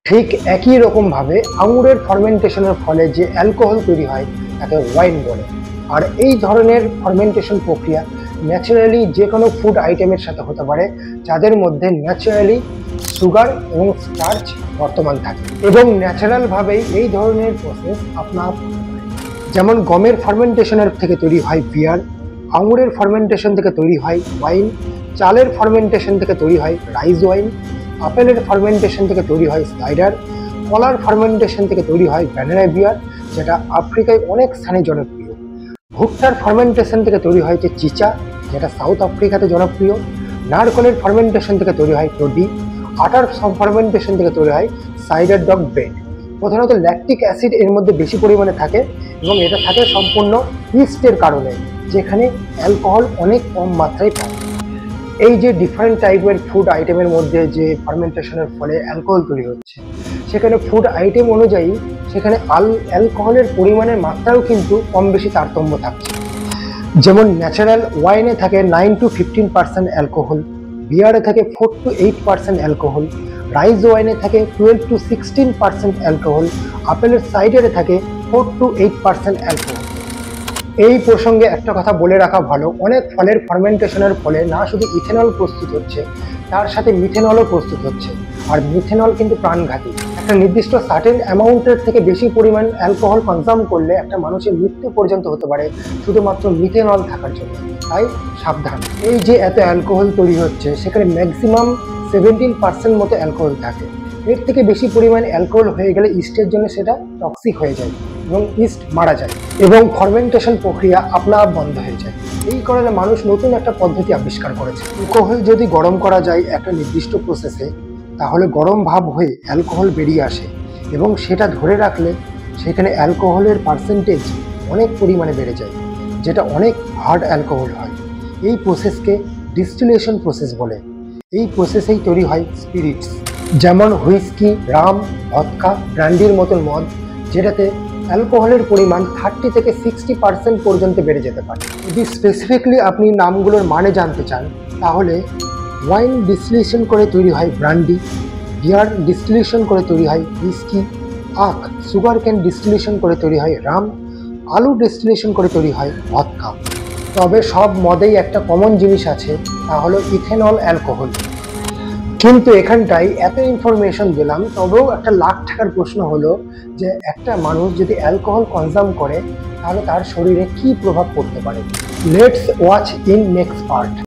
ঠিক একই রকমভাবে আঙুরের ফার্মেন্টেশনের ফলে যে অ্যালকোহল তৈরি হয় তাকে ওয়াইন বলে। আর এই ধরনের ফার্মেন্টেশন প্রক্রিয়া ন্যাচারালি যে কোনো ফুড আইটেমের সাথে হতে পারে যাদের মধ্যে ন্যাচারালি সুগার এবং স্টার্চ বর্তমান থাকে, এবং ন্যাচারালভাবেই এই ধরনের প্রসেস আপনার যেমন গমের ফার্মেন্টেশনের থেকে তৈরি হয় বিয়ার, আঙুরের ফার্মেন্টেশন থেকে তৈরি হয় ওয়াইন, চালের ফার্মেন্টেশন থেকে তৈরি হয় রাইস ওয়াইন, আপেলের ফার্মেন্টেশন থেকে তৈরি হয় সাইডার, কলার ফার্মেন্টেশন থেকে তৈরি হয় ভ্যানিলা বিয়ার, যেটা আফ্রিকায় অনেক স্থানে জনপ্রিয়। ভুট্টার ফার্মেন্টেশন থেকে তৈরি হয় যে চিচা, যেটা সাউথ আফ্রিকাতে জনপ্রিয়। নারকলের ফার্মেন্টেশন থেকে তৈরি হয় টোডি। আটার ফার্মেন্টেশন থেকে তৈরি হয় সাইডার ডগ ব্রেড। প্রধানত ল্যাকটিক অ্যাসিড এর মধ্যে বেশি পরিমাণে থাকে এবং এটা থাকে সম্পূর্ণ ইস্টের কারণে, যেখানে অ্যালকোহল অনেক কম মাত্রায় পায়। এই যে ডিফারেন্ট টাইপের ফুড আইটেমের মধ্যে যে ফার্মেন্টেশনের ফলে অ্যালকোহল তৈরি হচ্ছে, সেখানে ফুড আইটেম অনুযায়ী সেখানে অ্যালকোহলের পরিমাণের মাত্রাও কিন্তু কম বেশি তারতম্য থাকছে। যেমন ন্যাচারাল ওয়াইনে থাকে 9 to 15% অ্যালকোহল, বিয়ারে থাকে 4 to 8% অ্যালকোহল, রাইস ওয়াইনে থাকে 12 to 16% অ্যালকোহল, আপেলের সাইডারে থাকে 4 to 8% অ্যালকোহল। এই প্রসঙ্গে একটা কথা বলে রাখা ভালো, অনেক ফলের ফার্মেন্টেশনের ফলে না শুধু ইথেনল প্রস্তুত হচ্ছে, তার সাথে মিথেনলও প্রস্তুত হচ্ছে। আর মিথেনল কিন্তু প্রাণঘাতী। একটা নির্দিষ্ট সার্টেন অ্যামাউন্টের থেকে বেশি পরিমাণ অ্যালকোহল কনজাম করলে একটা মানুষের মৃত্যু পর্যন্ত হতে পারে শুধুমাত্র মিথেনল থাকার জন্য। তাই সাবধান। এই যে এত অ্যালকোহল তৈরি হচ্ছে, সেখানে ম্যাক্সিমাম 17% মতো অ্যালকোহল থাকে। এর থেকে বেশি পরিমাণ অ্যালকোহল হয়ে গেলে ইস্টের জন্য সেটা টক্সিক হয়ে যায় এবং ইস্ট মারা যায় এবং ফার্মেন্টেশন প্রক্রিয়া আপনা আপ বন্ধ হয়ে যায়। এই কারণে মানুষ নতুন একটা পদ্ধতি আবিষ্কার করেছে। অ্যালকোহল যদি গরম করা যায় একটা নির্দিষ্ট প্রসেসে, তাহলে গরম ভাব হয়ে অ্যালকোহল বেরিয়ে আসে এবং সেটা ধরে রাখলে সেখানে অ্যালকোহলের পার্সেন্টেজ অনেক পরিমাণে বেড়ে যায়, যেটা অনেক হার্ড অ্যালকোহল হয়। এই প্রসেসকে ডিস্টিলেশন প্রসেস বলে। এই প্রসেসেই তৈরি হয় স্পিরিটস, যেমন হুইস্কি, রাম, ভদকা, ব্র্যান্ডির মতন মদ, যেটাতে অ্যালকোহলের পরিমাণ 30 থেকে 60% পর্যন্ত বেড়ে যেতে পারে। যদি স্পেসিফিকলি আপনি নামগুলোর মানে জানতে চান, তাহলে ওয়াইন ডিস্টিলেশন করে তৈরি হয় ব্র্যান্ডি, বিয়ার ডিস্টিলেশন করে তৈরি হয় হুইস্কি, আখ সুগার ক্যান ডিস্টিলেশন করে তৈরি হয় রাম, আলু ডিস্টিলেশন করে তৈরি হয় ভদকা। তবে সব মদেই একটা কমন জিনিস আছে, তা হলো ইথেনল অ্যালকোহল। কিন্তু এখানটায় এত ইনফরমেশন দিলাম, তবেও একটা লাখ টাকার প্রশ্ন হলো যে একটা মানুষ যদি অ্যালকোহল কনজাম করে তাহলে তার শরীরে কি প্রভাব পড়তে পারে। Let's watch in next part.